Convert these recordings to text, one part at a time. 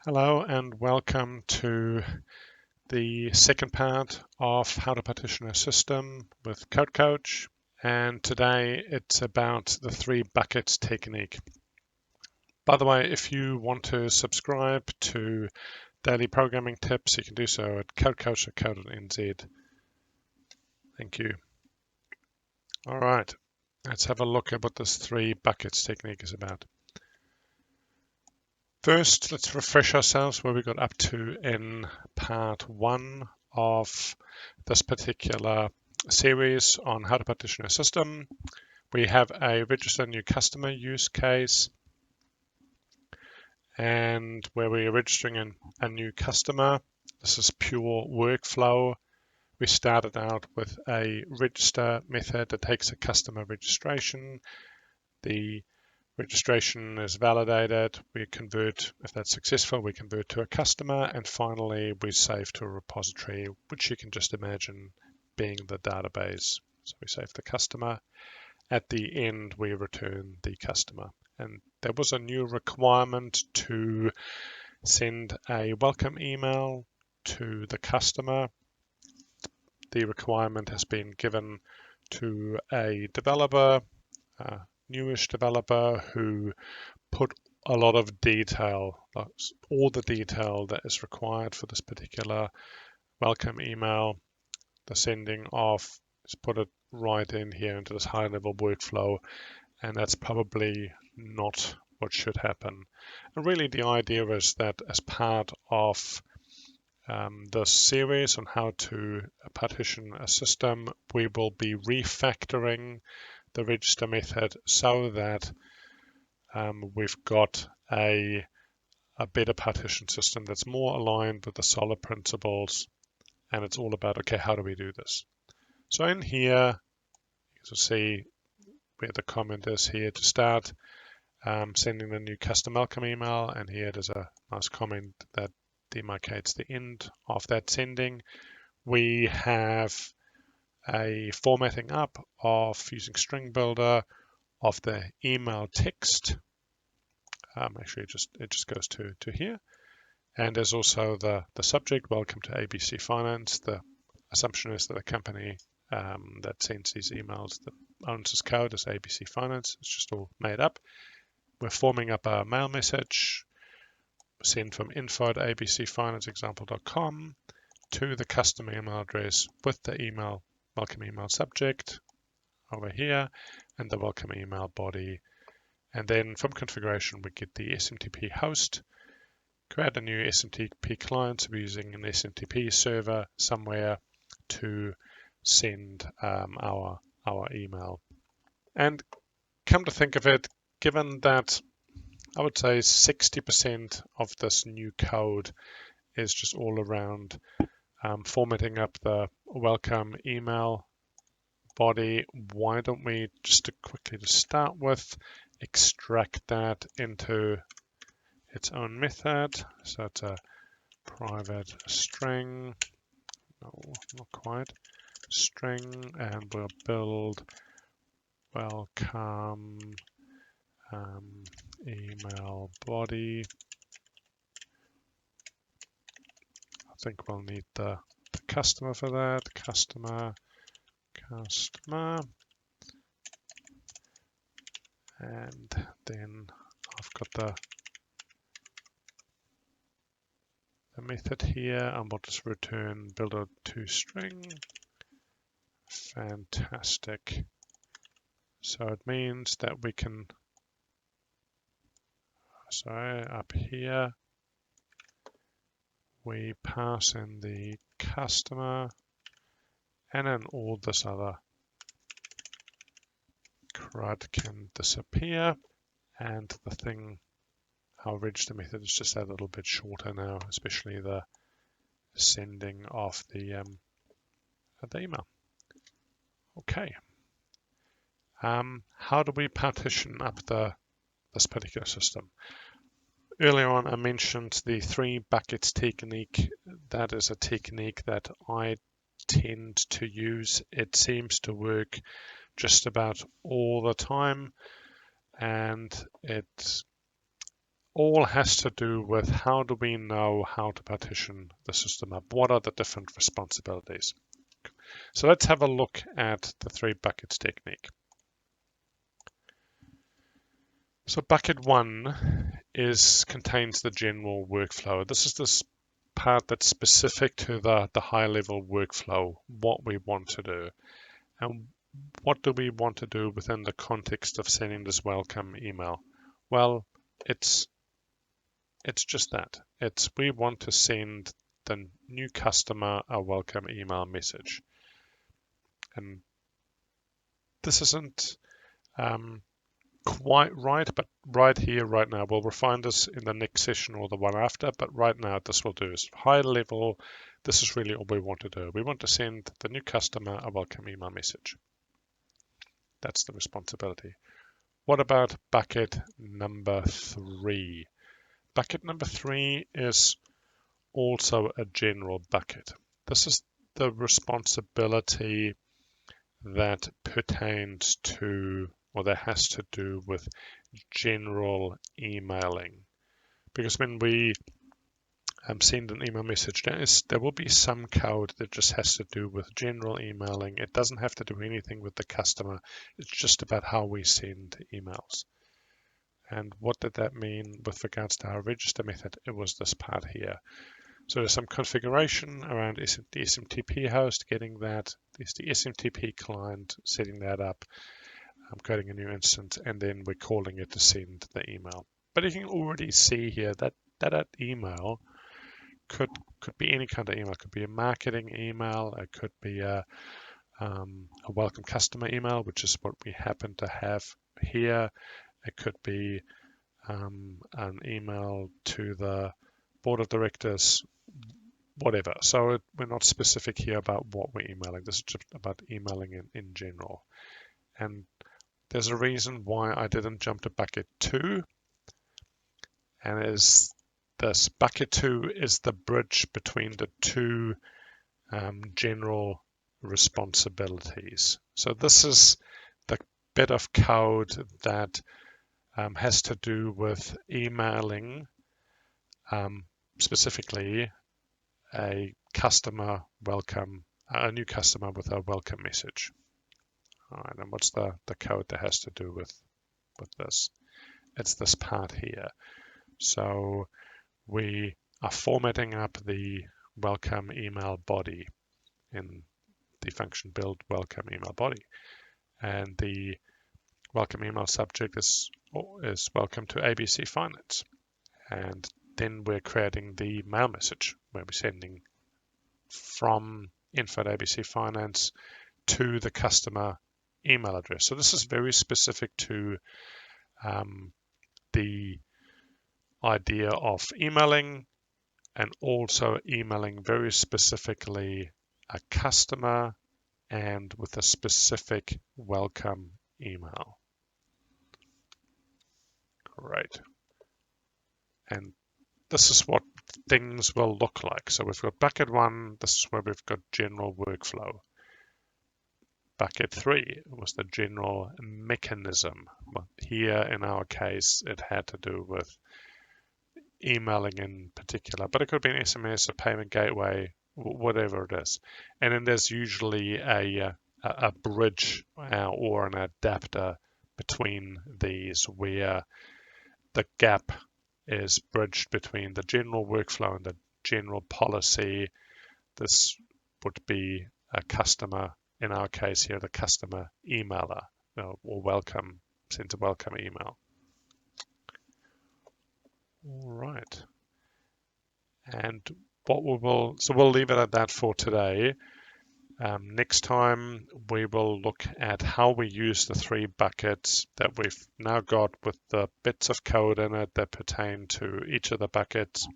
Hello and welcome to the second part of how to partition a system with Code Coach. And today it's about the 3 buckets technique. By the way, if you want to subscribe to daily programming tips, you can do so at codecoach.co.nz. Thank you. All right, let's have a look at what this 3 buckets technique is about. First, let's refresh ourselves where we got up to in part 1 of this particular series on how to partition a system. We have a register new customer use case, and where we're registering a new customer. This is pure workflow. We started out with a register method that takes a customer registration. The registration is validated, we convert, if that's successful, we convert to a customer, and finally we save to a repository, which you can just imagine being the database. So we save the customer. At the end, we return the customer. And there was a new requirement to send a welcome email to the customer. The requirement has been given to a developer, newish developer, who put a lot of detail, all the detail that is required for this particular welcome email, the sending of, just put it right in here into this high level workflow, and that's probably not what should happen. And really the idea is that as part of this series on how to partition a system, we will be refactoring the register method so that we've got a better partition system that's more aligned with the solid principles, and it's all about, okay, how do we do this? So in here, you see where the comment is here to start sending the new custom welcome email, and here there's a nice comment that demarcates the end of that sending. We have a formatting up of using string builder of the email text. Actually, it just goes to here. And there's also the subject, welcome to ABC Finance. The assumption is that a company that sends these emails, that owns this code, is ABC Finance. It's just all made up. We're forming up a mail message, send from info@abcfinanceexample.com to the custom email address with the email, welcome email subject over here, and the welcome email body. And then from configuration, we get the SMTP host, create a new SMTP client. So we're using an SMTP server somewhere to send our email. And come to think of it, given that I would say 60% of this new code is just all around formatting up the welcome email body, why don't we just quickly to start with extract that into its own method? So it's a private string, no, not quite, string, and we'll build welcome email body. I think we'll need the customer for that, customer, and then I've got the method here, and we'll just return builder to string. Fantastic. So it means that we can, up here, we pass in the customer, and then all this other crud can disappear, and the thing, our register method is just a little bit shorter now, especially the sending of the email. Okay. How do we partition up this particular system? Earlier on, I mentioned the 3 buckets technique. That is a technique that I tend to use. It seems to work just about all the time, and it all has to do with how do we know how to partition the system up? What are the different responsibilities? So let's have a look at the 3 buckets technique. So bucket 1 contains the general workflow. This is this part that's specific to the high level workflow, what we want to do. And what do we want to do within the context of sending this welcome email? Well, it's just that. We want to send the new customer a welcome email message. And this isn't quite right, but right here, right now, we'll refine this in the next session or the one after, but right now this will do is high level. This is really all we want to do. We want to send the new customer a welcome email message. That's the responsibility. What about bucket number 3? Bucket number 3 is also a general bucket. This is the responsibility that pertains to, or that has to do with general emailing. Because when we send an email message, there will be some code that just has to do with general emailing. It doesn't have to do anything with the customer. It's just about how we send emails. And what did that mean with regards to our register method? It was this part here. So there's some configuration around the SMTP host, getting that. There's the SMTP client, setting that up. I'm creating a new instance, and then we're calling it to send the email. But you can already see here that that email could be any kind of email. It could be a marketing email. It could be a welcome customer email, which is what we happen to have here. It could be an email to the board of directors, whatever. So we're not specific here about what we're emailing. This is just about emailing in general. And there's a reason why I didn't jump to bucket 2. And is this bucket 2 is the bridge between the 2 general responsibilities. So this is the bit of code that has to do with emailing specifically a customer welcome, a new customer with a welcome message. All right, and what's the code that has to do with this? It's this part here. So we are formatting up the welcome email body in the function build welcome email body, and the welcome email subject is welcome to ABC Finance, and then we're creating the mail message where we're sending from info@ABC Finance to the customer email address. So this is very specific to the idea of emailing, and also emailing very specifically a customer and with a specific welcome email. Great. And this is what things will look like. So we've got bucket 1, this is where we've got general workflow. Bucket 3 was the general mechanism. Here in our case, it had to do with emailing in particular, but it could be an SMS, a payment gateway, whatever it is. And then there's usually a bridge or an adapter between these, where the gap is bridged between the general workflow and the general policy. This would be a customer, in our case here, the customer emailer, or sends a welcome email. All right. And we'll leave it at that for today. Next time we will look at how we use the 3 buckets that we've now got with the bits of code in it that pertain to each of the buckets,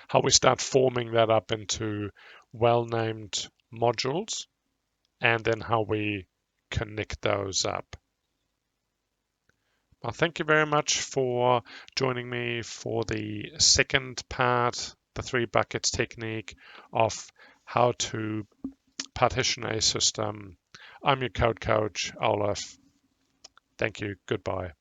how we start forming that up into well-named modules, and then how we connect those up. Well, thank you very much for joining me for the second part, the 3 buckets technique of how to partition a system. I'm your code coach, Olaf. Thank you. Goodbye.